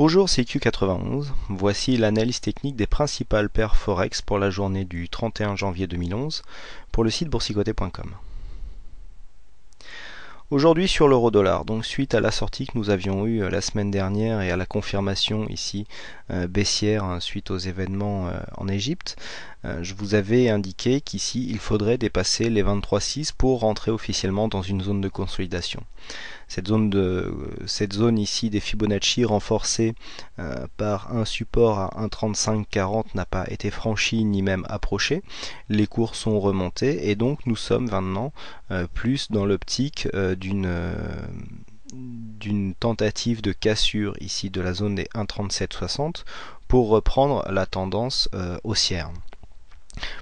Bonjour, c'est Q91. Voici l'analyse technique des principales paires Forex pour la journée du 31 janvier 2011 pour le site boursicoté.com. Aujourd'hui sur l'euro-dollar, donc suite à la sortie que nous avions eue la semaine dernière et à la confirmation ici baissière suite aux événements en Égypte, je vous avais indiqué qu'ici il faudrait dépasser les 23,6 pour rentrer officiellement dans une zone de consolidation. Cette zone ici des Fibonacci renforcée par un support à 1,3540 n'a pas été franchi ni même approché. Les cours sont remontés et donc nous sommes maintenant plus dans l'optique d'une tentative de cassure ici de la zone des 1,3760 pour reprendre la tendance haussière.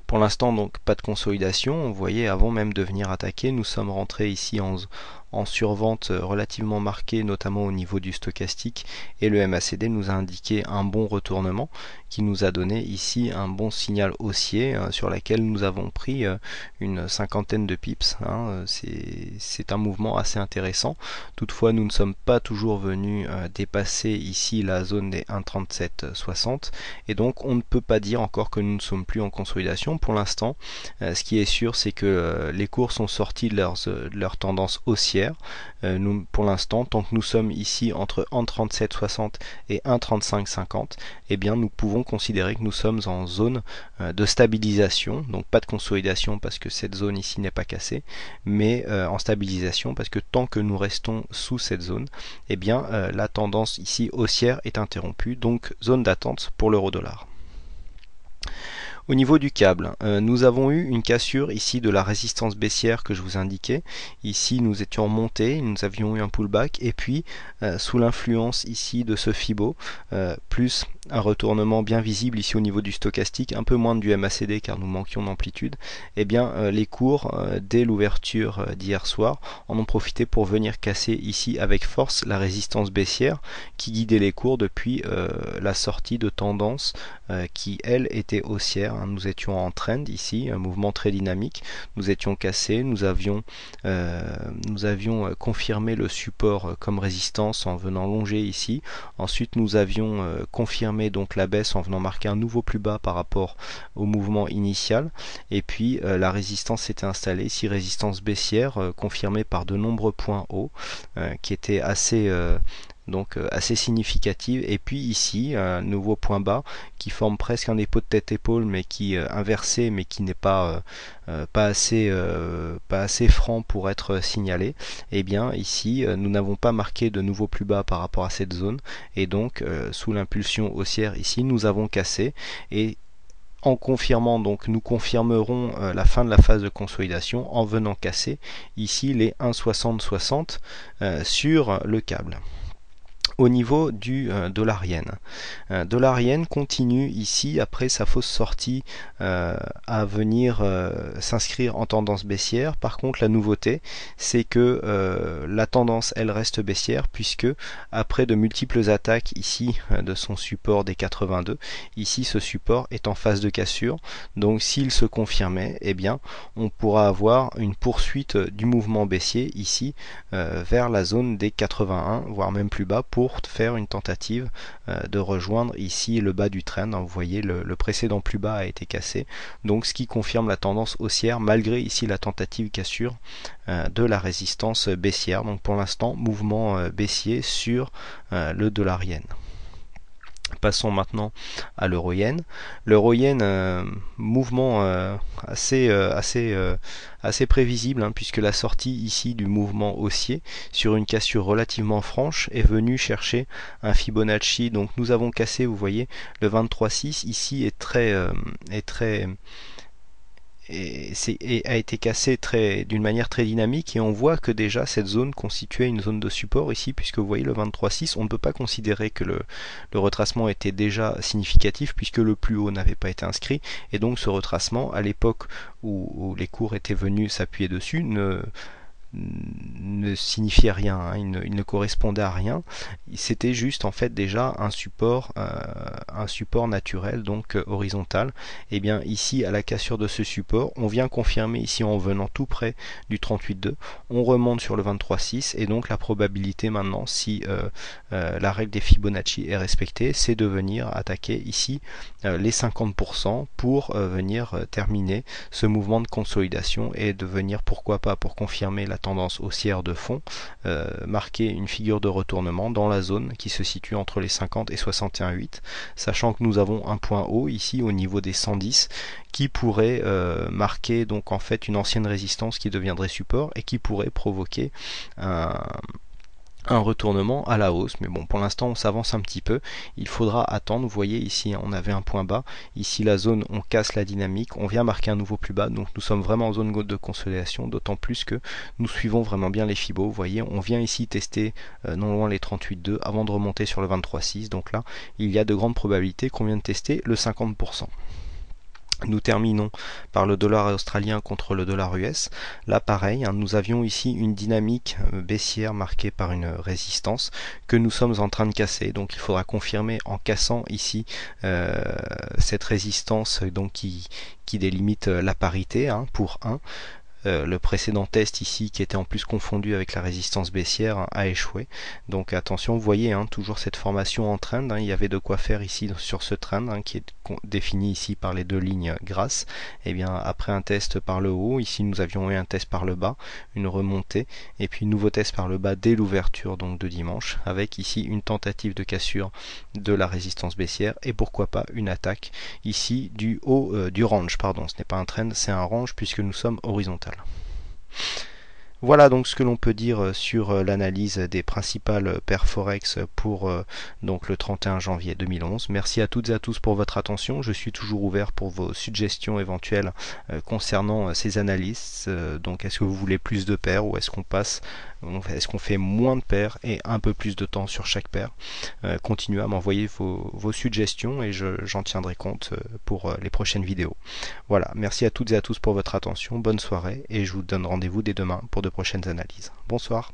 Pour l'instant donc pas de consolidation, vous voyez avant même de venir attaquer, nous sommes rentrés ici en survente relativement marquée, notamment au niveau du stochastique, et le MACD nous a indiqué un bon retournement qui nous a donné ici un bon signal haussier sur laquelle nous avons pris une cinquantaine de pips. C'est un mouvement assez intéressant. Toutefois nous ne sommes pas toujours venus dépasser ici la zone des 1,3760 et donc on ne peut pas dire encore que nous ne sommes plus en consolidation. Pour l'instant, ce qui est sûr, c'est que les cours sont sortis de leur tendance haussière. Nous, pour l'instant, tant que nous sommes ici entre 1,3760 et 1,3550, eh bien nous pouvons considérer que nous sommes en zone de stabilisation, donc pas de consolidation parce que cette zone ici n'est pas cassée, mais en stabilisation parce que tant que nous restons sous cette zone, eh bien la tendance ici haussière est interrompue, donc zone d'attente pour l'euro-dollar. Au niveau du câble, nous avons eu une cassure ici de la résistance baissière que je vous indiquais. Ici nous étions montés, nous avions eu un pullback et puis sous l'influence ici de ce Fibo, plus un retournement bien visible ici au niveau du stochastique, un peu moins du MACD car nous manquions d'amplitude, et bien les cours dès l'ouverture d'hier soir en ont profité pour venir casser ici avec force la résistance baissière qui guidait les cours depuis la sortie de tendance qui elle était haussière. Nous étions en trend ici, un mouvement très dynamique, nous étions cassés, nous avions confirmé le support comme résistance en venant longer ici, ensuite nous avions confirmé donc la baisse en venant marquer un nouveau plus bas par rapport au mouvement initial, et puis la résistance s'était installée ici, résistance baissière confirmée par de nombreux points hauts qui étaient assez significative, et puis ici un nouveau point bas qui forme presque un dépôt de tête-épaule mais qui inversé mais qui n'est pas assez franc pour être signalé. Et bien ici nous n'avons pas marqué de nouveau plus bas par rapport à cette zone et donc sous l'impulsion haussière ici nous avons cassé, et en confirmant, donc nous confirmerons la fin de la phase de consolidation en venant casser ici les 1,6060 sur le câble. Au niveau du dollar yen. Dollar yen continue ici après sa fausse sortie à venir s'inscrire en tendance baissière. Par contre la nouveauté c'est que la tendance elle reste baissière puisque après de multiples attaques ici de son support des 82, ici ce support est en phase de cassure. Donc s'il se confirmait, eh bien on pourra avoir une poursuite du mouvement baissier ici vers la zone des 81 voire même plus bas pour faire une tentative de rejoindre ici le bas du trend. Vous voyez le précédent plus bas a été cassé, donc ce qui confirme la tendance haussière malgré ici la tentative cassure de la résistance baissière. Donc pour l'instant mouvement baissier sur le dollar yen. Passons maintenant à l'euro yen. L'euro yen, mouvement assez prévisible puisque la sortie ici du mouvement haussier sur une cassure relativement franche est venue chercher un Fibonacci. Donc nous avons cassé, vous voyez, le 23,6 ici a été cassé d'une manière très dynamique, et on voit que déjà cette zone constituait une zone de support ici puisque vous voyez le 23,6, on ne peut pas considérer que le retracement était déjà significatif puisque le plus haut n'avait pas été inscrit, et donc ce retracement à l'époque où les cours étaient venus s'appuyer dessus ne signifiait rien, hein, il ne correspondait à rien. C'était juste en fait déjà un support naturel, donc horizontal. Et bien ici, à la cassure de ce support, on vient confirmer ici en venant tout près du 38.2, on remonte sur le 23.6 et donc la probabilité maintenant, si la règle des Fibonacci est respectée, c'est de venir attaquer ici les 50% pour venir terminer ce mouvement de consolidation et de venir, pourquoi pas, pour confirmer la tendance haussière de fond, marquer une figure de retournement dans la zone qui se situe entre les 50 et 61,8, sachant que nous avons un point haut ici au niveau des 110 qui pourrait marquer donc en fait une ancienne résistance qui deviendrait support et qui pourrait provoquer un retournement à la hausse. Mais bon, pour l'instant on s'avance un petit peu, il faudra attendre. Vous voyez ici on avait un point bas, ici la zone, on casse la dynamique, on vient marquer un nouveau plus bas, donc nous sommes vraiment en zone de consolidation, d'autant plus que nous suivons vraiment bien les Fibos. Vous voyez, on vient ici tester non loin les 38,2 avant de remonter sur le 23,6, donc là il y a de grandes probabilités qu'on vienne tester le 50%. Nous terminons par le dollar australien contre le dollar US. Là pareil, hein, nous avions ici une dynamique baissière marquée par une résistance que nous sommes en train de casser. Donc il faudra confirmer en cassant ici cette résistance donc qui délimite la parité, hein, pour 1. Le précédent test ici, qui était en plus confondu avec la résistance baissière, hein, a échoué. Donc attention, vous voyez, hein, toujours cette formation en trend, hein, il y avait de quoi faire ici sur ce trend, hein, qui est défini ici par les deux lignes grasses. Et bien après un test par le haut, ici nous avions eu un test par le bas, une remontée, et puis nouveau test par le bas dès l'ouverture donc de dimanche, avec ici une tentative de cassure de la résistance baissière, et pourquoi pas une attaque ici du haut du range, pardon, ce n'est pas un trend, c'est un range puisque nous sommes horizontal. Voilà donc ce que l'on peut dire sur l'analyse des principales paires Forex pour donc le 31 janvier 2011. Merci à toutes et à tous pour votre attention. Je suis toujours ouvert pour vos suggestions éventuelles concernant ces analyses. Donc est-ce que vous voulez plus de paires ou est-ce qu'on fait moins de paires et un peu plus de temps sur chaque paire? Continuez à m'envoyer vos suggestions et j'en tiendrai compte pour les prochaines vidéos. Voilà, merci à toutes et à tous pour votre attention, bonne soirée et je vous donne rendez-vous dès demain pour de prochaines analyses. Bonsoir.